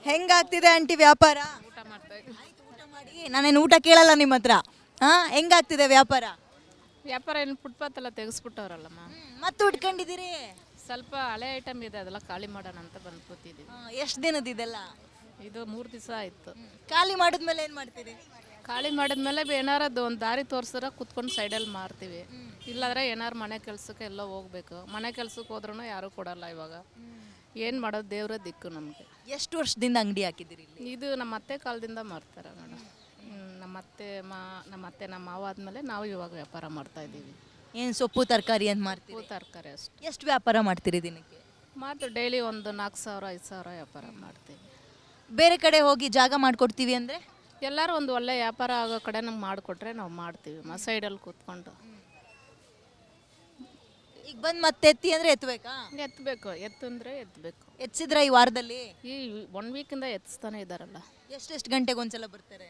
ಹೆಂಗಾಗ್ತಿದೆ aunty ವ್ಯಾಪಾರ? ಊಟ ಮಾಡ್ತಾ ಇದ್ದೀವಿ. ಊಟ ಮಾಡಿ. ನಾನೇನು ಊಟ ಕೇಳಲ್ಲ ನಿಮ್ಮ ಹತ್ರ. ಹೆಂಗಾಗ್ತಿದೆ ವ್ಯಾಪಾರ? ವ್ಯಾಪಾರ ಏನು ಫುಟ್ಪಾತ್ ಎಲ್ಲ ತೆಗೆಸ್ಬಿಟ್ಟವ್ರಲ್ಲಮ್ಮ. ಮತ್ತೆ ಉಟ್ಕೊಂಡಿದ್ದೀರಿ? ಸ್ವಲ್ಪ ಹಳೆ ಐಟಮ್ ಇದೆ, ಅದೆಲ್ಲ ಖಾಲಿ ಮಾಡೋಣ ಅಂತ ಬಂದು ಕೂತಿದ್ದೀವಿ. ಎಷ್ಟು ದಿನದ ಇದೆಲ್ಲ? ಇದು 3 ದಿವಸ ಆಯಿತು. ಖಾಲಿ ಮಾಡಿದ್ಮೇಲೆ ಏನು ಮಾಡ್ತೀರಿ? ಖಾಲಿ ಮಾಡಿದ್ಮೇಲೆ ಏನಾರದ್ದು ಒಂದು ದಾರಿ ತೋರಿಸಿದ್ರೆ ಕುತ್ಕೊಂಡು ಸೈಡಲ್ಲಿ ಮಾರ್ತೀವಿ. ಇಲ್ಲಾಂದರೆ ಏನಾರು ಮನೆ ಕೆಲಸಕ್ಕೆ ಎಲ್ಲ ಹೋಗ್ಬೇಕು. ಮನೆ ಕೆಲಸಕ್ಕೆ ಹೋದ್ರೂ ಯಾರೂ ಕೊಡಲ್ಲ ಇವಾಗ. ಏನು ಮಾಡೋದು, ದೇವ್ರ ದಿಕ್ಕು ನಮಗೆ. ಎಷ್ಟು ವರ್ಷದಿಂದ ಅಂಗಡಿ ಹಾಕಿದ್ದೀರಿ ಇಲ್ಲಿ? ಇದು ನಮ್ಮ ಅತ್ತೆ ಕಾಲದಿಂದ ಮಾಡ್ತಾರೆ ಮೇಡಮ್. ನಮ್ಮ ಅತ್ತೆ ನಮ್ಮ ಮಾವ ಆದಮೇಲೆ ನಾವು ಇವಾಗ ವ್ಯಾಪಾರ ಮಾಡ್ತಾಯಿದ್ದೀವಿ. ಏನು ಸೊಪ್ಪು ತರಕಾರಿ ಅಂತ ಮಾಡ್ತೀವಿ? ತರಕಾರಿ ಅಷ್ಟೇ. ಎಷ್ಟು ವ್ಯಾಪಾರ ಮಾಡ್ತೀರಿ ದಿನಕ್ಕೆ? ಮಾಡ್ತೀವಿ, ಡೈಲಿ ಒಂದು 4,000-5,000 ವ್ಯಾಪಾರ ಮಾಡ್ತೀವಿ. ಬೇರೆ ಕಡೆ ಹೋಗಿ ಜಾಗ ಮಾಡಿಕೊಡ್ತೀವಿ ಅಂದರೆ? ಎಲ್ಲರೂ ಒಂದು ಒಳ್ಳೆ ವ್ಯಾಪಾರ ಆಗೋ ಕಡೆ ನಮ್ಗೆ ಮಾಡಿಕೊಟ್ರೆ ನಾವು ಮಾಡ್ತೀವಿ. ಸೈಡಲ್ಲಿ ಕೂತ್ಕೊಂಡು ಈಗ ಬಂದು ಮತ್ತೆ ಎತ್ತಿ ಅಂದರೆ ಎತ್ತಬೇಕಾ? ಎತ್ತಬೇಕು, ಎತ್ತಂದರೆ ಎತ್ತಬೇಕು. ಎತ್ತಿಸಿದ್ರ ಈ ವಾರದಲ್ಲಿ? ಈ 1 ವೀಕಿಂದ ಎತ್ತಿಸ್ತಾನೆ ಇದ್ದಾರಲ್ಲ. ಎಷ್ಟು ಗಂಟೆಗೆ ಒಂದ್ಸಲ ಬರ್ತಾರೆ?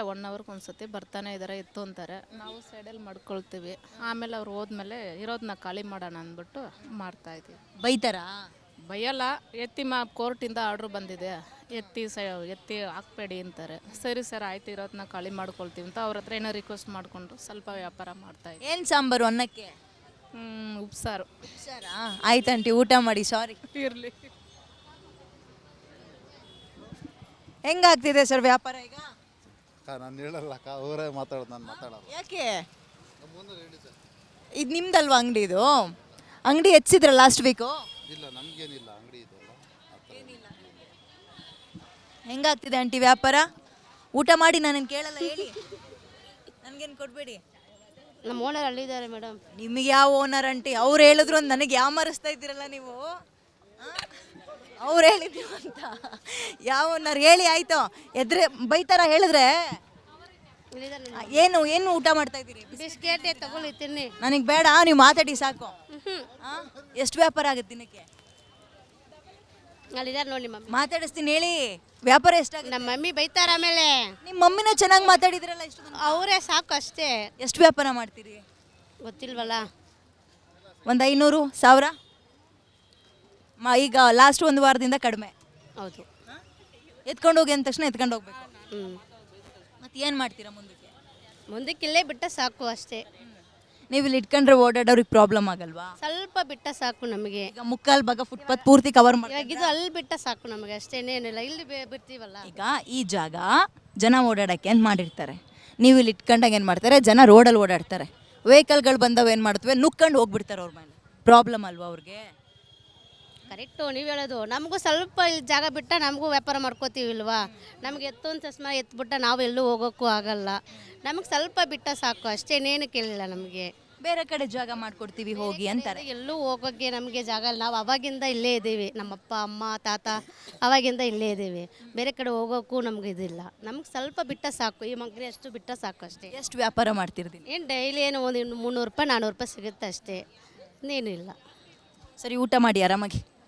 1 ಅವರ್ಗೆ ಒಂದ್ಸತಿ ಬರ್ತಾನೆ ಇದ್ದಾರೆ, ಎತ್ತು ಅಂತಾರೆ. ನಾವು ಸೈಡಲ್ಲಿ ಮಾಡ್ಕೊಳ್ತೀವಿ. ಆಮೇಲೆ ಅವ್ರು ಹೋದ್ಮೇಲೆ ಇರೋದನ್ನ ಖಾಲಿ ಮಾಡೋಣ ಅಂದ್ಬಿಟ್ಟು ಮಾಡ್ತಾಯಿದ್ದೀವಿ. ಬೈತಾರಾ? ಬೈಯಲ್ಲ. ಕೋರ್ಟಿಂದ ಆರ್ಡ್ರ್ ಬಂದಿದೆ, ಎತ್ತಿ ಹಾಕ್ಬೇಡಿ ಅಂತಾರೆ. ಸರಿ ಸರ್ ಆಯ್ತು, ಇರೋದನ್ನ ಖಾಲಿ ಮಾಡ್ಕೊಳ್ತೀವಿ ಅಂತ ಅವ್ರ ಹತ್ರ ಏನೋ ರಿಕ್ವೆಸ್ಟ್ ಮಾಡಿಕೊಂಡು ಸ್ವಲ್ಪ ವ್ಯಾಪಾರ ಮಾಡ್ತಾಯಿದ್ದೀವಿ. ಏನು ಸಾಂಬಾರು ಅನ್ನಕ್ಕೆ? ಉಪ್ಸಾರು. ಉಪ್ಸಾರಾ? ಆಯ್ತಂಟಿ, ಊಟ ಮಾಡಿ. ಸಾರಿ. ಇರಲಿ. ಹೆಂಗಾಗ್ತಿದೆ ಸರ್ ವ್ಯಾಪಾರ ಈಗ? ನಾನು ಹೇಳಲ್ಲ, ಅವರೇ ಮಾತಾಡೋದು, ನಾನು ಮಾತಾಡಲ್ಲ. ಯಾಕೆ? ಇದು ನಿಮ್ದಲ್ವಾ ಅಂಗಡಿ? ಇದು ಅಂಗಡಿ ಹೆಚ್ಚಿದ್ರ ಲಾಸ್ಟ್ ವೀಕು? ಇಲ್ಲ, ನಮಗೇನಿಲ್ಲ, ಅಂಗಡಿ ಇದಲ್ಲ. ಹೆಂಗಾಗ್ತಿದೆ ಆಂಟಿ ವ್ಯಾಪಾರ? ಊಟ ಮಾಡಿ, ನಾನೇನು ಕೇಳಲ್ಲ, ಹೇಳಿ. ನನಗೇನು ಕೊಡಬೇಡಿ. ನಮ್ಮ ಓನರ್ ಅಲ್ಲಿದ್ದಾರೆ ಮೇಡಮ್. ನಿಮಗೆ ಯಾವ ಓನರ್ ಆಂಟಿ? ಅವ್ರು ಹೇಳಿದ್ರು ಅಂತ ನನಗೆ ಯಾವ ಮರಿಸ್ತಾ ಇದ್ದೀರಲ್ಲ ನೀವು. ಅವ್ರು ಹೇಳಿದ್ರು ಅಂತ ಯಾವ ಓನರ್ ಹೇಳಿ? ಆಯ್ತು, ಎದ್ರೆ ಬೈತಾರ ಹೇಳಿದ್ರೆ? ಏನು ಏನು ಊಟ ಮಾಡ್ತಾ ಇದ್ದೀರಿ? ಬಿಸ್ಕೆಟ್ ತಗೊಳ್ಳಿ, ತಿನ್ನಿ. ನನಗೆ ಬೇಡ, ನೀವು ಮಾತಾಡಿ ಸಾಕು. ಎಷ್ಟು ವ್ಯಾಪಾರ ಆಗುತ್ತೆ ದಿನಕ್ಕೆ? ಅಲ್ಲಿದ್ದಾರೆ ನೋಡಿ ಮಮ್ಮಿ. ಮಾತಾಡಿಸ್ತೀನಿ, ಹೇಳಿ. ವ್ಯಾಪಾರ ಎಷ್ಟಾಗುತ್ತೆ? ನಮ್ಮ ಮಮ್ಮಿ ಬೈತಾರ ಆಮೇಲೆ. ನಿಮ್ಮ ಮಮ್ಮಿನ ಚೆನ್ನಾಗಿ ಮಾತಾಡಿದ್ರಲ್ಲ ಇಷ್ಟು ದಿನ. ಅವರೇ ಸಾಕು ಅಷ್ಟೇ. ಎಷ್ಟು ವ್ಯಾಪಾರ ಮಾಡ್ತೀರಿ? ಗೊತ್ತಿಲ್ವಲ್ಲ. ಒಂದು 500-1000? ಈಗ ಲಾಸ್ಟ್ 1 ವಾರದಿಂದ ಕಡಿಮೆ. ಹೌದು. ಎತ್ಕೊಂಡು ಹೋಗಿ ಅಂದ ತಕ್ಷಣ ಎತ್ಕೊಂಡು ಹೋಗ್ಬೇಕು. ಮತ್ತೆ ಏನು ಮಾಡ್ತೀರಾ ಮುಂದಕ್ಕೆ? ಮುಂದಕ್ಕೆ ಇಲ್ಲೇ ಬಿಟ್ಟ ಸಾಕು ಅಷ್ಟೇ. ನೀವು ಇಲ್ಲಿ ಇಟ್ಕೊಂಡ್ರೆ ಓಡಾಡೋರಿಗೆ ಪ್ರಾಬ್ಲಮ್ ಆಗಲ್ವಾ? ಸ್ವಲ್ಪ ಬಿಟ್ಟ ಸಾಕು ನಮಗೆ. ಈಗ ಮುಕ್ಕಾಲು ಭಾಗ ಫುಟ್ಪಾತ್ ಪೂರ್ತಿ ಕವರ್ ಮಾಡಿ. ಇವಾಗ ಇದು ಅಲ್ಲಿ ಬಿಟ್ಟ ಸಾಕು ನಮಗೆ ಅಷ್ಟೇನೇನಿಲ್ಲ. ಇಲ್ಲಿ ಬಿಡ್ತೀವಲ್ಲ. ಈಗ ಈ ಜಾಗ ಜನ ಓಡಾಡೋಕ್ಕೆ ಅಂತ ಮಾಡಿರ್ತಾರೆ. ನೀವು ಇಲ್ಲಿ ಇಟ್ಕೊಂಡಾಗ ಏನು ಮಾಡ್ತಾರೆ, ಜನ ರೋಡಲ್ಲಿ ಓಡಾಡ್ತಾರೆ. ವೆಹಿಕಲ್ಗಳು ಬಂದವು ಏನು ಮಾಡ್ತವೆ, ನುಕ್ಕೊಂಡು ಹೋಗ್ಬಿಡ್ತಾರೆ ಅವ್ರ ಮೇಲೆ. ಪ್ರಾಬ್ಲಮ್ ಅಲ್ವಾ ಅವ್ರಿಗೆ? ಕರೆಕ್ಟು ನೀವು ಹೇಳೋದು. ನಮಗೂ ಸ್ವಲ್ಪ ಇಲ್ಲಿ ಜಾಗ ಬಿಟ್ಟ ನಮಗೂ ವ್ಯಾಪಾರ ಮಾಡ್ಕೋತೀವಿ ಇಲ್ವಾ? ನಮ್ಗೆ ಎತ್ತು ಒಂದು ಚಸ್ಮ ಎತ್ಬಿಟ್ಟ ನಾವು ಎಲ್ಲೂ ಹೋಗೋಕ್ಕೂ ಆಗಲ್ಲ. ನಮಗೆ ಸ್ವಲ್ಪ ಬಿಟ್ಟ ಸಾಕು ಅಷ್ಟೇನೇನು ಕೇಳಿಲ್ಲ ನಮಗೆ. ಬೇರೆ ಕಡೆ ಜಾಗ ಮಾಡ್ಕೊಡ್ತೀವಿ ಹೋಗಿ ಅಂತಾರೆ. ಎಲ್ಲೂ ಹೋಗೋಕ್ಕೆ ನಮಗೆ ಜಾಗ ಇಲ್ಲ. ನಾವು ಅವಾಗಿಂದ ಇಲ್ಲೇ ಇದ್ದೀವಿ. ನಮ್ಮಪ್ಪ ಅಮ್ಮ ತಾತ ಅವಾಗಿಂದ ಇಲ್ಲೇ ಇದ್ದೀವಿ. ಬೇರೆ ಕಡೆ ಹೋಗೋಕ್ಕೂ ನಮ್ಗೆ ಇದಿಲ್ಲ. ನಮ್ಗೆ ಸ್ವಲ್ಪ ಬಿಟ್ಟ ಸಾಕು. ಈ ಮಗ್ರಿ ಅಷ್ಟು ಬಿಟ್ಟ ಸಾಕು ಅಷ್ಟೇ. ಎಷ್ಟು ವ್ಯಾಪಾರ ಮಾಡ್ತಿರ್ತೀನಿ? ಏನು ಡೈಲಿ ಏನು ಒಂದು 300 ರೂಪಾಯಿ 400 ರೂಪಾಯಿ ಸಿಗುತ್ತೆ ಅಷ್ಟೇ, ಇನ್ನೇನು ಇಲ್ಲ. ಸರಿ, ಊಟ ಮಾಡಿ ಆರಾಮಾಗಿ.